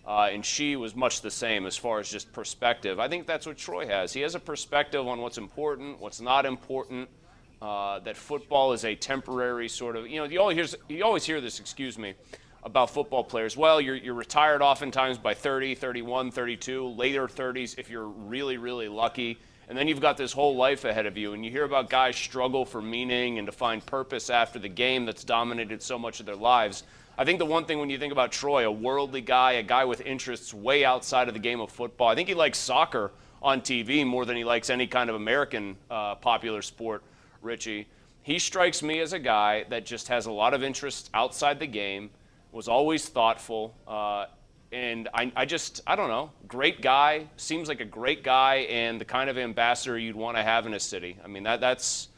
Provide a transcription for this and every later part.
And she was much the same as far as just perspective. I think that's what Troy has. He has a perspective on what's important, what's not important, that football is a temporary sort of, you always hear this, about football players. Well, you're retired oftentimes by 30, 31, 32, later 30s if you're really, really lucky. And then you've got this whole life ahead of you. And you hear about guys struggle for meaning and to find purpose after the game that's dominated so much of their lives. I think the one thing when you think about Troy, a worldly guy, a guy with interests way outside of the game of football, I think he likes soccer on TV more than he likes any kind of American popular sport, Richie. He strikes me as a guy that just has a lot of interests outside the game, was always thoughtful, and I don't know, great guy, seems like a great guy and the kind of ambassador you'd want to have in a city. I mean, that's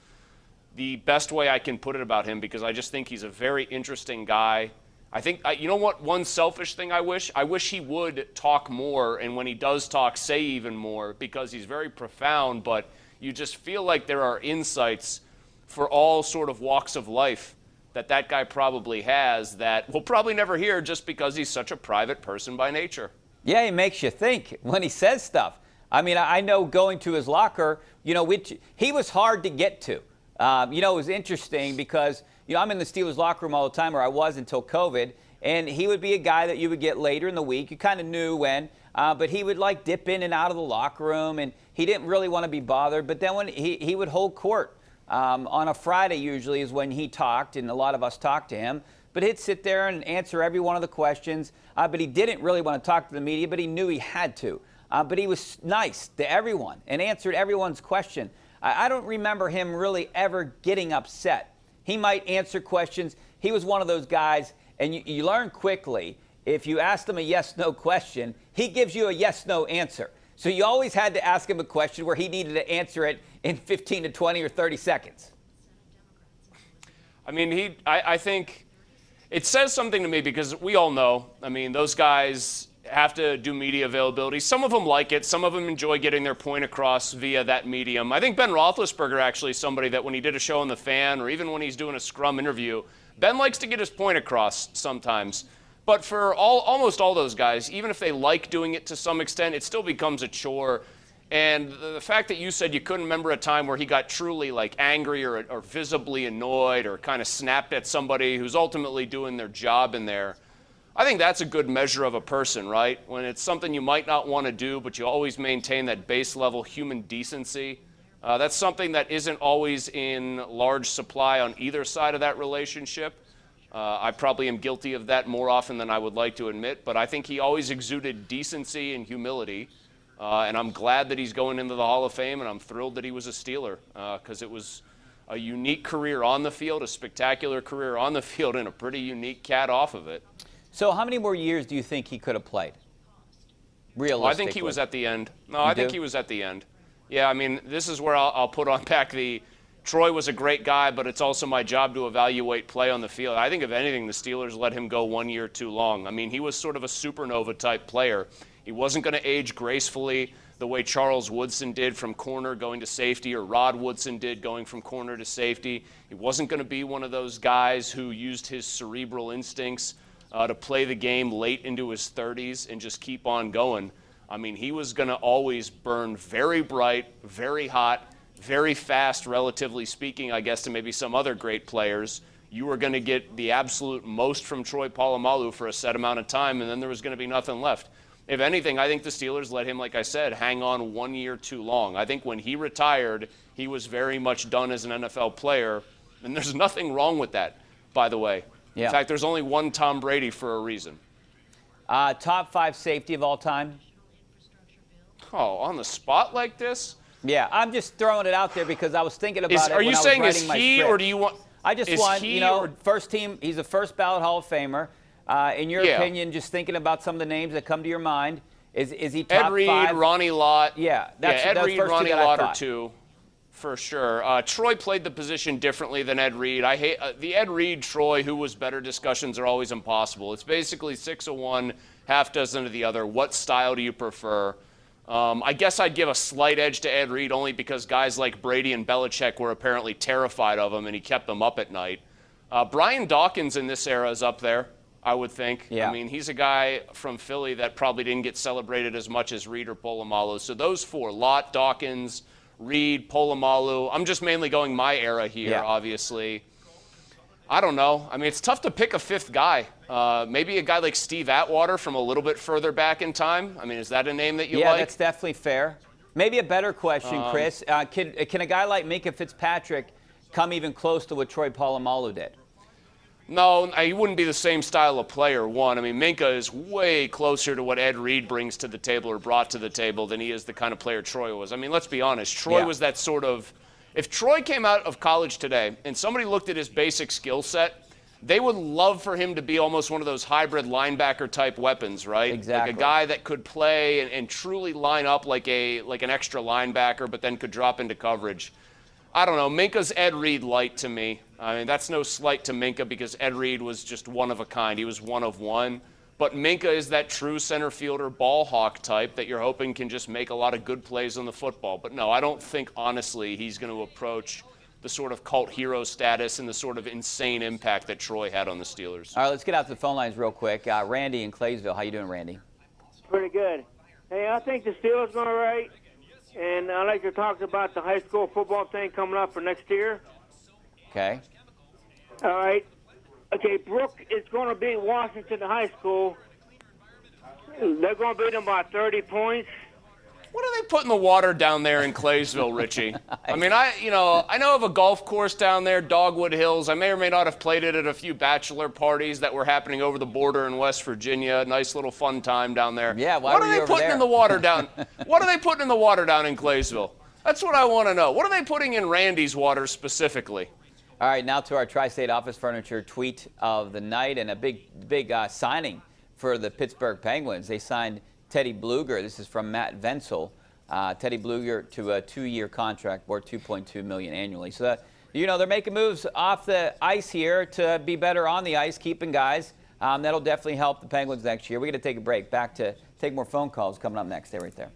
the best way I can put it about him because I just think he's a very interesting guy. I think, you know what, one selfish thing I wish he would talk more, and when he does talk, say even more, because he's very profound, but you just feel like there are insights for all sort of walks of life that guy probably has that we'll probably never hear just because he's such a private person by nature. Yeah, he makes you think when he says stuff. I mean, I know going to his locker, he was hard to get to. It was interesting because, I'm in the Steelers locker room all the time, or I was until COVID, and he would be a guy that you would get later in the week. You kind of knew when, but he would dip in and out of the locker room, and he didn't really want to be bothered. But then when he would hold court, on a Friday usually is when he talked, and a lot of us talked to him. But he'd sit there and answer every one of the questions. But he didn't really want to talk to the media, but he knew he had to. But he was nice to everyone and answered everyone's question. I don't remember him really ever getting upset. He might answer questions. He was one of those guys, and you learn quickly, if you ask him a yes-no question, he gives you a yes-no answer. So you always had to ask him a question where he needed to answer it in 15 to 20 or 30 seconds. I mean, I think it says something to me because we all know, I mean, those guys have to do media availability. Some of them like it. Some of them enjoy getting their point across via that medium. I think Ben Roethlisberger actually is somebody that when he did a show on The Fan or even when he's doing a scrum interview, Ben likes to get his point across sometimes. But for almost all those guys, even if they like doing it to some extent, it still becomes a chore. And the fact that you said you couldn't remember a time where he got truly angry or visibly annoyed or kind of snapped at somebody who's ultimately doing their job in there, I think that's a good measure of a person, right? When it's something you might not want to do, but you always maintain that base level human decency. That's something that isn't always in large supply on either side of that relationship. I probably am guilty of that more often than I would like to admit, but I think he always exuded decency and humility, and I'm glad that he's going into the Hall of Fame, and I'm thrilled that he was a Steeler because it was a unique career on the field, a spectacular career on the field, and a pretty unique cat off of it. So how many more years do you think he could have played, realistically? Well, I think he was at the end. I think he was at the end. Yeah, I mean, this is where I'll put on back the Troy was a great guy, but it's also my job to evaluate play on the field. I think, if anything, the Steelers let him go 1 year too long. I mean, he was sort of a supernova-type player. He wasn't going to age gracefully the way Charles Woodson did from corner going to safety or Rod Woodson did going from corner to safety. He wasn't going to be one of those guys who used his cerebral instincts to play the game late into his 30s and just keep on going. I mean, he was going to always burn very bright, very hot, very fast, relatively speaking, I guess, to maybe some other great players. You were going to get the absolute most from Troy Polamalu for a set amount of time, and then there was going to be nothing left. If anything, I think the Steelers let him, like I said, hang on 1 year too long. I think when he retired, he was very much done as an NFL player, and there's nothing wrong with that, by the way. Yeah. In fact, there's only one Tom Brady for a reason. Top 5 safety of all time? Oh, on the spot like this? Yeah, I'm just throwing it out there because I was thinking about it when I was writing my script. Are you saying is he, or do you want? I just want, first team, he's a first ballot Hall of Famer. In your opinion, just thinking about some of the names that come to your mind, is he top 5? Ed Reed, Ronnie Lott. Yeah, Ed Reed, Ronnie Lott are 2, for sure. Troy played the position differently than Ed Reed. I hate the Ed Reed, Troy, who was better discussions are always impossible. It's basically 6 of one, half dozen of the other. What style do you prefer? I guess I'd give a slight edge to Ed Reed only because guys like Brady and Belichick were apparently terrified of him and he kept them up at night. Brian Dawkins in this era is up there. I would think. Yeah. I mean, he's a guy from Philly that probably didn't get celebrated as much as Reed or Polamalu. So those four, Lott, Dawkins, Reed, Polamalu. I'm just mainly going my era here, obviously. I don't know. I mean, it's tough to pick a fifth guy. Maybe a guy like Steve Atwater from a little bit further back in time. I mean, is that a name that you like? Yeah, that's definitely fair. Maybe a better question, Chris. Can a guy like Minkah Fitzpatrick come even close to what Troy Polamalu did? No, he wouldn't be the same style of player, one. I mean, Minkah is way closer to what Ed Reed brings to the table or brought to the table than he is the kind of player Troy was. I mean, let's be honest. Troy was that sort of – if Troy came out of college today and somebody looked at his basic skill set, they would love for him to be almost one of those hybrid linebacker-type weapons, right? Exactly. Like a guy that could play and truly line up like an extra linebacker but then could drop into coverage. I don't know. Minkah's Ed Reed light to me. I mean, that's no slight to Minkah because Ed Reed was just one of a kind. He was one of one. But Minkah is that true center fielder ball hawk type that you're hoping can just make a lot of good plays on the football. But no, I don't think, honestly, he's going to approach the sort of cult hero status and the sort of insane impact that Troy had on the Steelers. All right, let's get out to the phone lines real quick. Randy in Claysville. How you doing, Randy? Pretty good. Hey, I think the Steelers going to right. And I'd like to talk about the high school football thing coming up for next year. Okay. All right. Okay, Brooke is going to beat Washington High School. They're going to beat them by 30 points. What are they putting the water down there in Claysville, Richie? I mean, I know of a golf course down there, Dogwood Hills. I may or may not have played it at a few bachelor parties that were happening over the border in West Virginia. Nice little fun time down there. Yeah, why what were are you they over putting there? in the water down? What are they putting in the water down in Claysville? That's what I want to know. What are they putting in Randy's water specifically? All right, now to our Tri-State Office Furniture tweet of the night and a big signing for the Pittsburgh Penguins. They signed Teddy Bluger. This is from Matt Venzel. Teddy Bluger to a 2-year contract worth $2.2 million annually. So, they're making moves off the ice here to be better on the ice, keeping guys. That'll definitely help the Penguins next year. We're going to take a break. Back to take more phone calls coming up next. Stay right there.